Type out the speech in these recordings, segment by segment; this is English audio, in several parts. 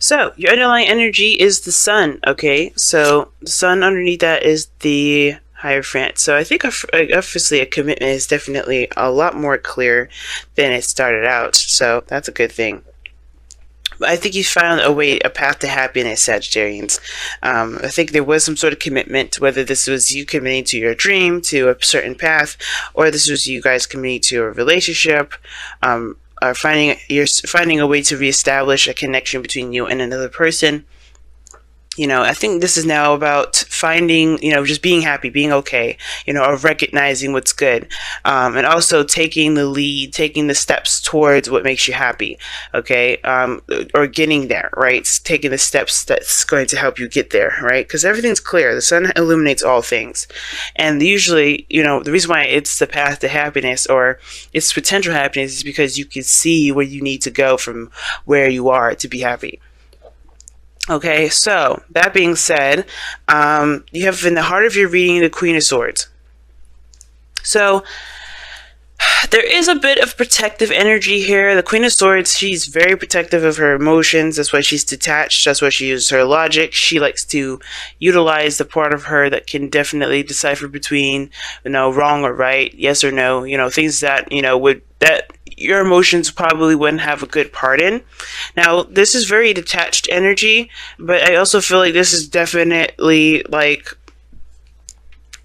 So your underlying energy is the sun. Okay, so the sun underneath that is the Hierophant. So I think obviously a commitment is definitely a lot more clear than it started out. So that's a good thing. But I think you found a path to happiness, Sagittarians. I think there was some sort of commitment, whether this was you committing to your dream, to a certain path, or this was you guys committing to a relationship, or finding a way to reestablish a connection between you and another person. I think this is now about finding, just being happy, being okay, or recognizing what's good, and also taking the lead, taking the steps towards what makes you happy, okay, or getting there, right? Taking the steps that's going to help you get there, right? Because everything's clear. The sun illuminates all things, and usually, the reason why it's the path to happiness or it's potential happiness is because you can see where you need to go from where you are to be happy. Okay, so that being said, you have in the heart of your reading the Queen of Swords. So there is a bit of protective energy here. The Queen of Swords, she's very protective of her emotions. That's why she's detached. That's why she uses her logic. She likes to utilize the part of her that can definitely decipher between, wrong or right, yes or no, things that, that your emotions probably wouldn't have a good part in. Now, this is very detached energy, but I also feel like this is definitely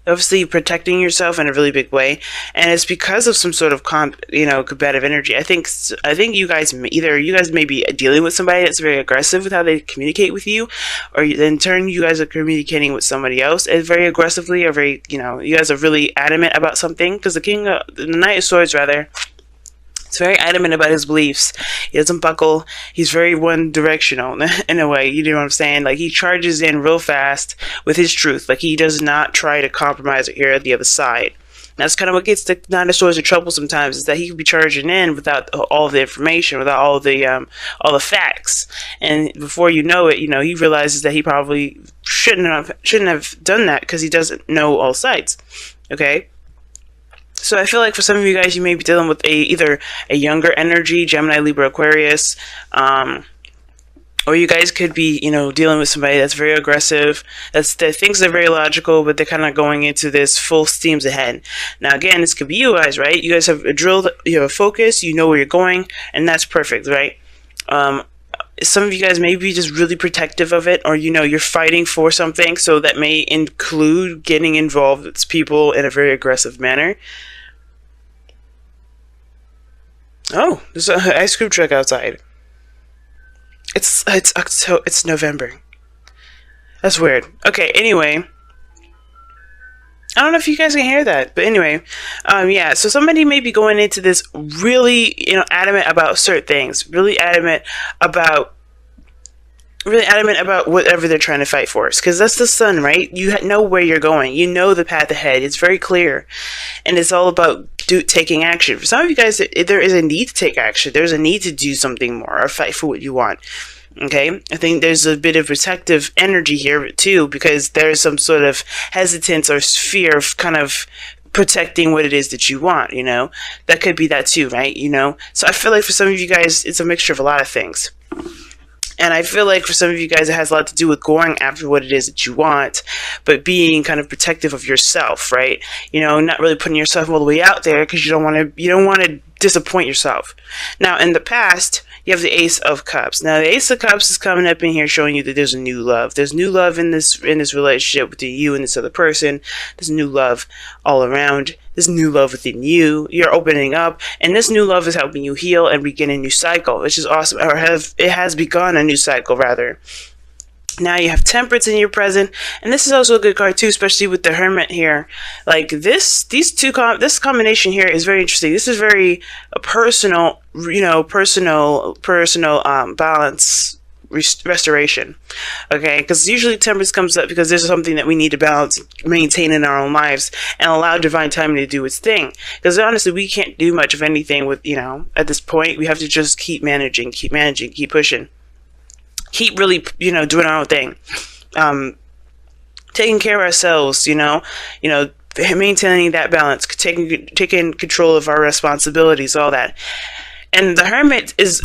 obviously protecting yourself in a really big way, and it's because of some sort of combative energy. I think you guys may be dealing with somebody that's very aggressive with how they communicate with you, or in turn you guys are communicating with somebody else and very aggressively, or very you guys are really adamant about something, because the Knight of Swords rather, he's very adamant about his beliefs. He doesn't buckle. He's very one-directional in a way. You know what I'm saying? He charges in real fast with his truth. He does not try to compromise or hear the other side. That's kind of what gets the Nine of Swords in trouble sometimes, is that he could be charging in without all the information, without all the facts, and before you know it, he realizes that he probably shouldn't have done that because he doesn't know all sides. Okay. So I feel like for some of you guys, you may be dealing with either a younger energy, Gemini, Libra, Aquarius, or you guys could be, dealing with somebody that's very aggressive, that thinks they're very logical, but they're kind of going into this full steams ahead. Now, again, this could be you guys, right? You guys have a drill, you have a focus, you know where you're going, and that's perfect, right? Some of you guys may be just really protective of it, or you're fighting for something, so that may include getting involved with people in a very aggressive manner. Oh, there's an ice cream truck outside. It's November. That's weird. Okay, anyway, I don't know if you guys can hear that, but anyway, yeah. So somebody may be going into this really, adamant about certain things, really adamant about whatever they're trying to fight for. Because that's the sun, right? You know where you're going. You know the path ahead. It's very clear, and it's all about taking action. For some of you guys, there is a need to take action. There's a need to do something more or fight for what you want. Okay, I think there's a bit of protective energy here too, because there's some sort of hesitance or fear of kind of protecting what it is that you want. That could be that too, right? So I feel like for some of you guys, it's a mixture of a lot of things. And I feel like for some of you guys, it has a lot to do with going after what it is that you want, but being kind of protective of yourself, right? Not really putting yourself all the way out there because you don't want to disappoint yourself. Now, in the past, you have the Ace of Cups. Now, the Ace of Cups is coming up in here showing you that there's a new love. There's new love in this relationship between you and this other person. There's new love all around. There's new love within you. You're opening up, and this new love is helping you heal and begin a new cycle, which is awesome. Or it has begun a new cycle, rather. Now you have Temperance in your present, and this is also a good card too, especially with the Hermit here. This combination here is very interesting. This is very personal, balance restoration. Okay, because usually Temperance comes up because there's something that we need to balance, maintain in our own lives, and allow divine timing to do its thing. Because honestly, we can't do much of anything with at this point. We have to just keep managing, keep pushing. Keep really, doing our own thing, taking care of ourselves, maintaining that balance, taking control of our responsibilities, all that. And the Hermit is,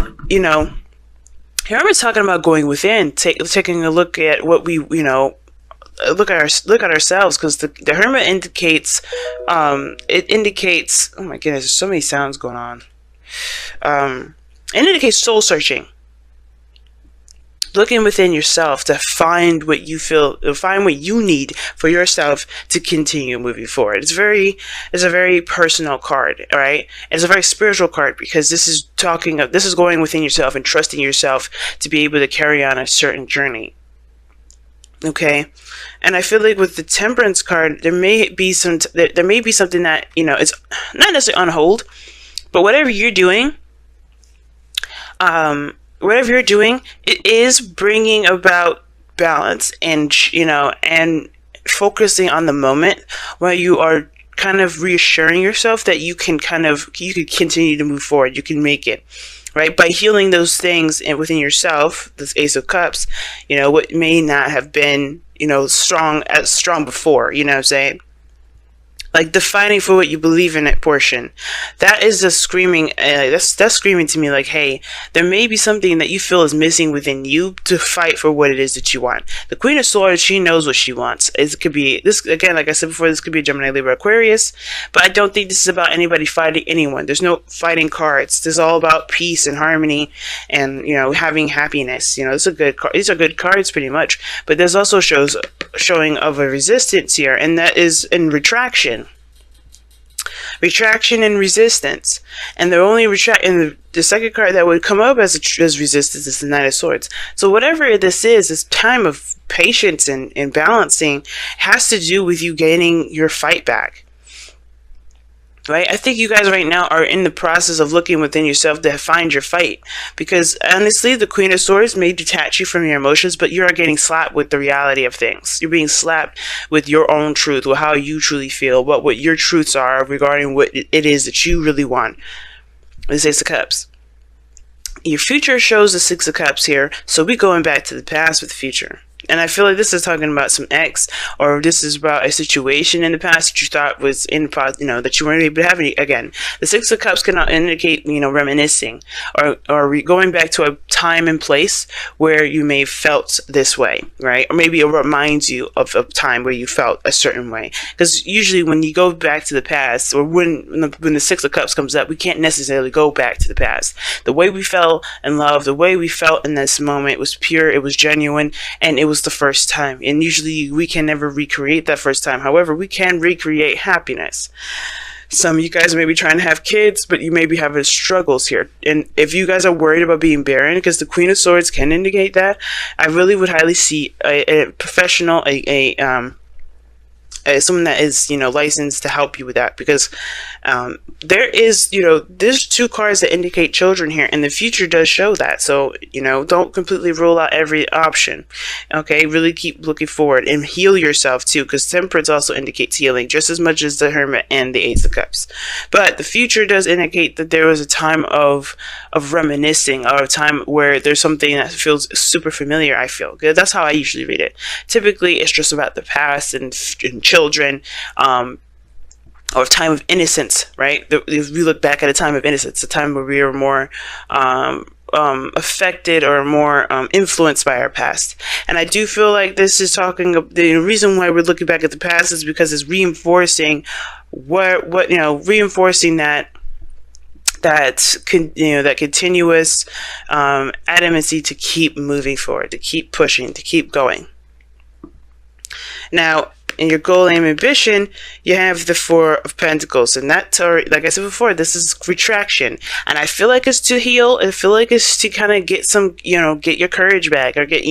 Here I'm talking about going within, taking a look at what we, look at ourselves, because the Hermit indicates, it indicates, oh my goodness, there's so many sounds going on. It indicates soul searching, looking within yourself to find what you feel, find what you need for yourself to continue moving forward. It's a very personal card, all right? It's a very spiritual card, because this is going within yourself and trusting yourself to be able to carry on a certain journey. Okay, and I feel like with the Temperance card, there may be something that, it's not necessarily on hold, but whatever you're doing, it is bringing about balance and, and focusing on the moment, where you are kind of reassuring yourself that you can continue to move forward. You can make it, right? By healing those things within yourself, this Ace of Cups, what may not have been, strong before, you know what I'm saying? Like the fighting for what you believe in it portion. That is just screaming, that's screaming to me like, hey, there may be something that you feel is missing within you to fight for what it is that you want. The Queen of Swords, she knows what she wants. It could be, this again, like I said before, this could be Gemini, Libra, Aquarius, but I don't think this is about anybody fighting anyone. There's no fighting cards. This is all about peace and harmony and, having happiness. It's a good card. These are good cards pretty much, but there's also showing of a resistance here, and that is in retraction and resistance. And the second card that would come up as resistance is the Knight of Swords. So whatever this time of patience and balancing has to do with you gaining your fight back. Right? I think you guys right now are in the process of looking within yourself to find your fight, because honestly, the Queen of Swords may detach you from your emotions, but you are getting slapped with the reality of things. You're being slapped with your own truth, with how you truly feel, what your truths are regarding what it is that you really want. This Ace of Cups. Your future shows the Six of Cups here, so we're going back to the past with the future. And I feel like this is talking about some ex, or this is about a situation in the past that you thought was in the past, that you weren't able to have any. Again, the Six of Cups can indicate, reminiscing or going back to a time and place where you may have felt this way, right? Or maybe it reminds you of a time where you felt a certain way. Because usually when you go back to the past, or when the Six of Cups comes up, we can't necessarily go back to the past. The way we felt in love, the way we felt in this moment was pure, it was genuine, and it was the first time. And usually we can never recreate that first time. However, we can recreate happiness. Some of you guys may be trying to have kids, but you may be having struggles here. And if you guys are worried about being barren, because the Queen of Swords can indicate that, I really would highly see a professional, someone that is licensed to help you with that, because there's two cards that indicate children here, and the future does show that. So don't completely rule out every option. Okay, really keep looking forward and heal yourself too, because Temperance also indicates healing just as much as the Hermit and the Ace of Cups. But the future does indicate that there was a time of reminiscing, or a time where there's something that feels super familiar. I feel good. That's how I usually read it. Typically it's just about the past and children, or time of innocence, right? If we look back at a time of innocence, a time where we are more affected or more influenced by our past. And I do feel like this is talking, the reason why we're looking back at the past is because it's reinforcing reinforcing that continuous adamancy to keep moving forward, to keep pushing, to keep going. Now, in your goal, aim, ambition, you have the Four of Pentacles, and that's, like I said before, this is retraction, and I feel like it's to heal. I feel like it's to kind of get some, get your courage back, or get,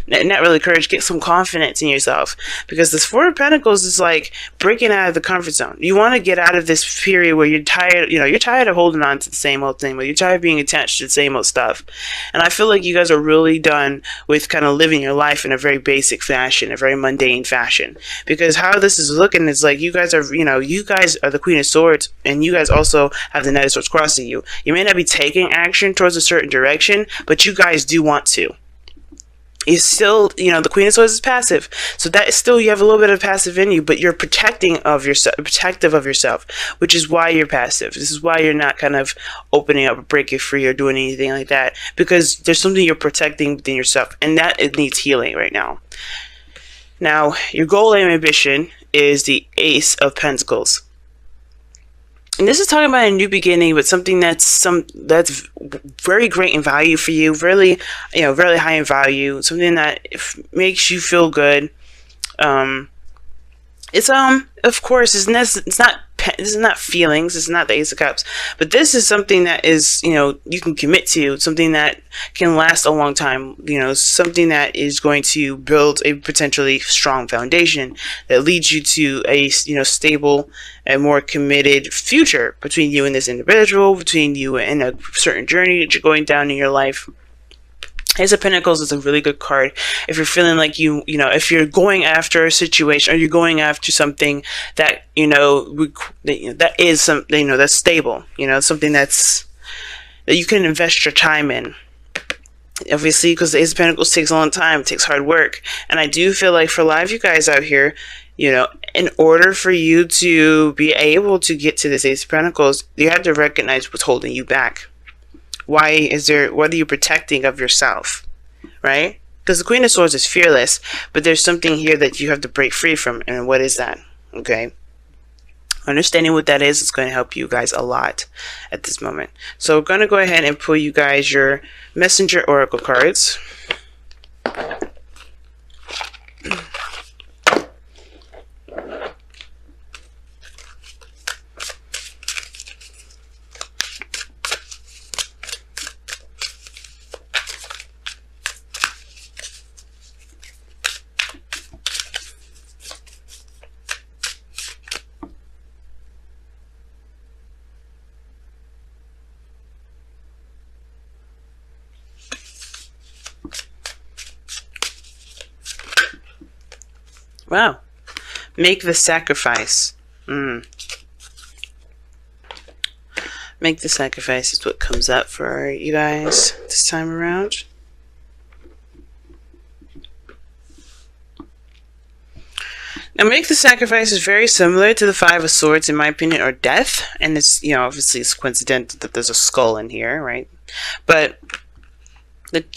not really courage, get some confidence in yourself, because this Four of Pentacles is like breaking out of the comfort zone. You want to get out of this period where you're tired, you're tired of holding on to the same old thing, where you're tired of being attached to the same old stuff, and I feel like you guys are really done with kind of living your life in a very basic fashion, a very mundane fashion. Because how this is looking is like you guys are the Queen of Swords, and you guys also have the Knight of Swords crossing you. You may not be taking action towards a certain direction, but you guys do want to. is still, you know, the Queen of Swords is passive, so that is still, you have a little bit of passive in you, but you're protective of yourself, which is why you're passive. This is why you're not kind of opening up or breaking free or doing anything like that, because there's something you're protecting within yourself, and that it needs healing right now. Now, your goal and ambition is the Ace of Pentacles. And this is talking about a new beginning, but something that's very great in value for you, really, you know, really high in value, something that makes you feel good. It's of course, it's not feelings, it's not the Ace of Cups, but this is something that is, you know, you can commit to, something that can last a long time, you know, something that is going to build a potentially strong foundation that leads you to a, you know, stable and more committed future between you and this individual, between you and a certain journey that you're going down in your life. Ace of Pentacles is a really good card if you're feeling like you know, if you're going after a situation, or you're going after something that, you know, that is something, you know, that's stable, you know, something that you can invest your time in. Obviously, because the Ace of Pentacles takes a long time, it takes hard work, and I do feel like for a lot of you guys out here, you know, in order for you to be able to get to this Ace of Pentacles, you have to recognize what's holding you back. What are you protecting of yourself, right? Because the Queen of Swords is fearless, but there's something here that you have to break free from, and what is that? Okay, understanding what that is going to help you guys a lot at this moment. So we're going to go ahead and pull you guys your Messenger Oracle cards. Wow. Make the sacrifice. Make the sacrifice is what comes up for you guys this time around. Now, make the sacrifice is very similar to the Five of Swords, in my opinion, or death. And it's, you know, obviously it's coincidental that there's a skull in here, right? But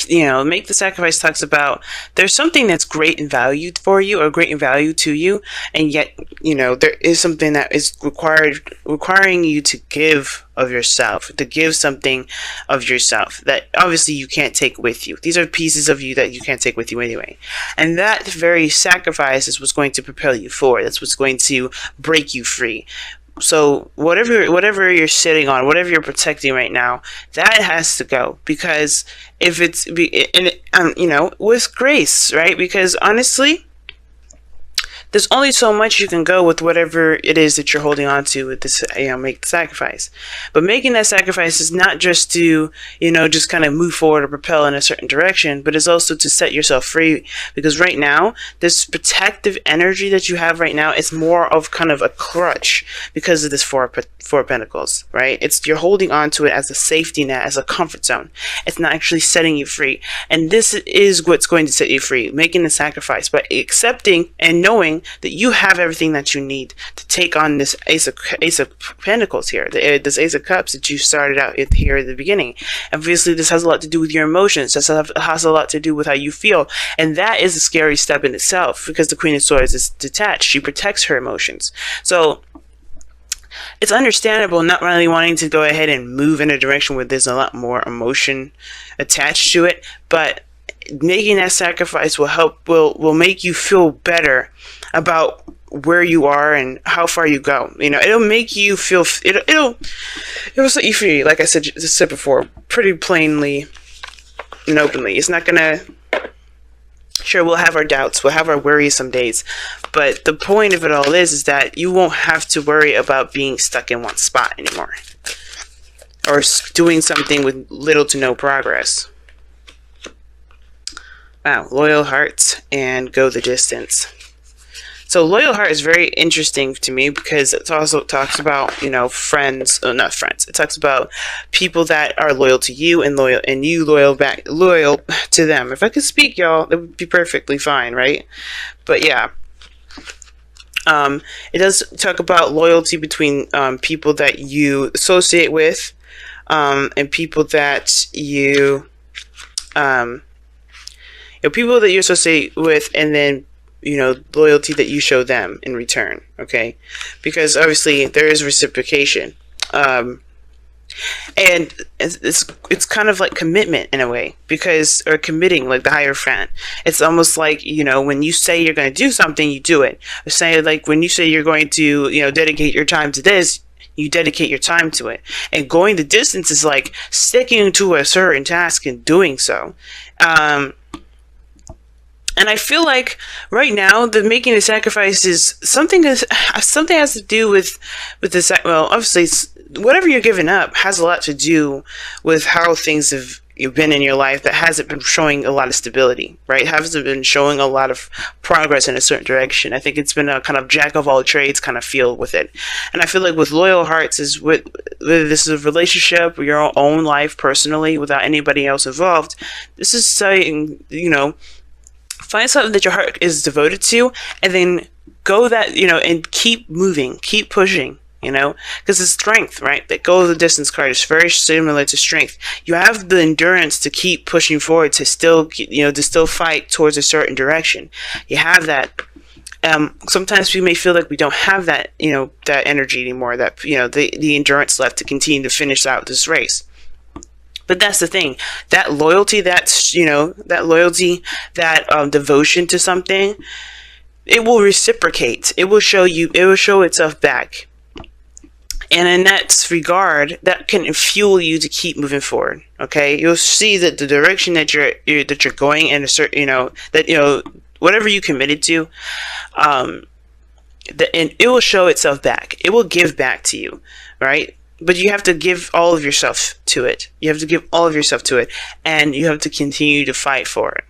you know, make the sacrifice talks about there's something that's great in value for you, or great in value to you, and yet, you know, there is something that is requiring you to give of yourself, to give something of yourself that obviously you can't take with you. These are pieces of you that you can't take with you anyway, and that very sacrifice is what's going to propel you forward. That's what's going to break you free. So whatever you're sitting on, whatever you're protecting right now, that has to go, because if it's, you know, with grace, right? Because honestly, there's only so much you can go with whatever it is that you're holding on to with this, you know, make the sacrifice. But making that sacrifice is not just to, you know, just kind of move forward or propel in a certain direction, but it's also to set yourself free. Because right now, this protective energy that you have right now is more of kind of a crutch because of this Four of Pentacles, right? You're holding on to it as a safety net, as a comfort zone. It's not actually setting you free. And this is what's going to set you free, making the sacrifice, but accepting and knowing that you have everything that you need to take on this Ace of Pentacles here, this Ace of Cups that you started out here at the beginning. Obviously, this has a lot to do with your emotions. This has a lot to do with how you feel, and that is a scary step in itself, because the Queen of Swords is detached. She protects her emotions. So it's understandable not really wanting to go ahead and move in a direction where there's a lot more emotion attached to it, but making that sacrifice will make you feel better about where you are and how far you go. You know, it'll make you feel, it'll set you free, like I said before, pretty plainly and openly. It's not gonna, sure, we'll have our doubts, we'll have our worries some days, but the point of it all is that you won't have to worry about being stuck in one spot anymore, or doing something with little to no progress. Wow, loyal hearts and go the distance. So loyal heart is very interesting to me because it also talks about, you know, friends, not friends. It talks about people that are loyal to you and you loyal to them. If I could speak, y'all, that would be perfectly fine, right? But yeah. It does talk about loyalty between people that you associate with and people that people that you associate with, and then, you know, loyalty that you show them in return. Okay, because obviously there is reciprocation, and it's kind of like commitment in a way, because, or committing, like the Hierophant. It's almost like, you know, when you say you're going to do something, you do it. Say, like, when you say you're going to, you know, dedicate your time to this, you dedicate your time to it. And going the distance is like sticking to a certain task and doing so. And I feel like right now, the making the sacrifice is something has to do with this. Well, obviously, whatever you're giving up has a lot to do with how things have been in your life that hasn't been showing a lot of stability, right? Hasn't been showing a lot of progress in a certain direction. I think it's been a kind of jack of all trades kind of feel with it. And I feel like with loyal hearts is with this is a relationship, your own life personally, without anybody else involved. This is saying, you know, find something that your heart is devoted to, and then go that, you know, and keep moving, keep pushing, you know, because it's strength, right? That go the distance card is very similar to strength. You have the endurance to keep pushing forward, to still, you know, to still fight towards a certain direction. You have that. Sometimes we may feel like we don't have that, you know, that energy anymore, that, you know, the endurance left to continue to finish out this race. But that's the thing, that loyalty, that's, you know, that loyalty, that devotion to something, it will reciprocate. It will show itself back. And in that regard, that can fuel you to keep moving forward. Okay, you'll see that the direction that you're going in a certain, you know, that, you know, whatever you committed to, and it will show itself back. It will give back to you, right? But you have to give all of yourself to it. You have to give all of yourself to it, and you have to continue to fight for it.